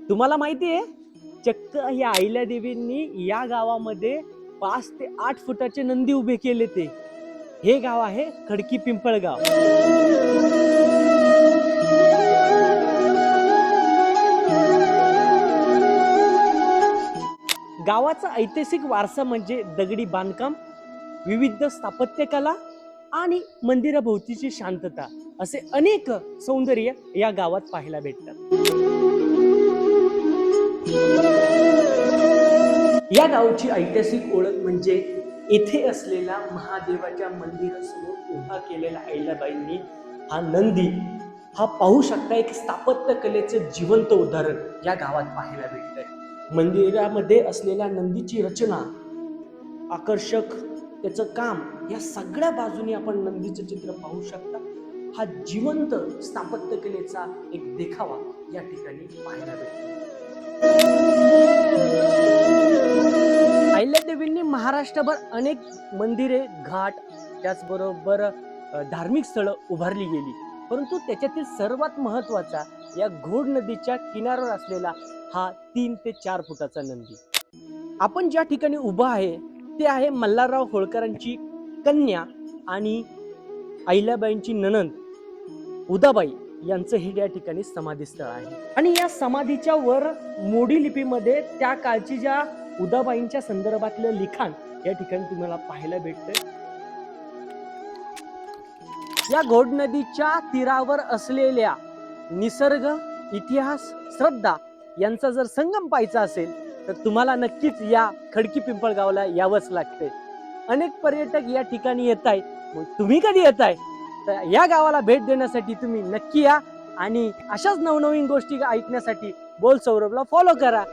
तुम्हाला माहिती आहे, चक्क या अहिल्यादेवींनी या गावामध्ये 5 ते 8 फुटाचे नंदी उभे केले ते. हे गाव आहे खडकी पिंपळगाव. गावाचा ऐतिहासिक वारसा म्हणजे दगडी बांधकाम, विविध स्थापत्यकला आणि मंदिराभोवतीची शांतता, असे अनेक सौंदर्य या गावात पाहायला भेटतात. या गावची ऐतिहासिक ओळख म्हणजे येथे असलेला महादेवाच्या मंदिरासमोर उभा केलेला अहिल्याबाईंनी हा नंदी, हा पाहू शकता एक स्थापत्य कलेचं जिवंत उदाहरण या गावात पाहायला भेटतंय. मंदिरामध्ये असलेल्या नंदीची रचना, आकर्षक त्याचं काम, या सगळ्या बाजूने आपण नंदीचं चित्र पाहू शकता. हा जिवंत स्थापत्य कलेचा एक देखावा या ठिकाणी पाहायला भेटतो. अहिल्यादेवींनी महाराष्ट्रभर अनेक मंदिरे, घाट, त्याचबरोबर धार्मिक स्थळं उभारली गेली, परंतु त्याच्यातील सर्वात महत्वाचा या घोड नदीच्या किनाऱ्यावर असलेला हा 3 ते 4 फुटाचा नंदी. आपण ज्या ठिकाणी उभा आहे ते आहे मल्हारराव होळकरांची कन्या आणि अहिल्याबाईंची नणंद उदाबाई यांचं हे या ठिकाणी समाधीस्थळ आहे. आणि या समाधीच्या वर मोडी लिपीमध्ये त्या काळची ज्या उदाबाईंच्या संदर्भातलं लिखाण या ठिकाणी तुम्हाला पाहायला भेटतंय. या घोड नदीच्या तीरावर असलेल्या निसर्ग, इतिहास, श्रद्धा यांचा जर संगम पाहायचा असेल तर तुम्हाला नक्कीच या खडकी पिंपळगावला यावंच लागते. अनेक पर्यटक या ठिकाणी येत आहेत. तुम्ही कधी येताय तर या गावाला भेट देण्यासाठी तुम्ही नक्की या आणि अशाच नवनवीन गोष्टी ऐकण्यासाठी बोल सौरभला फॉलो करा.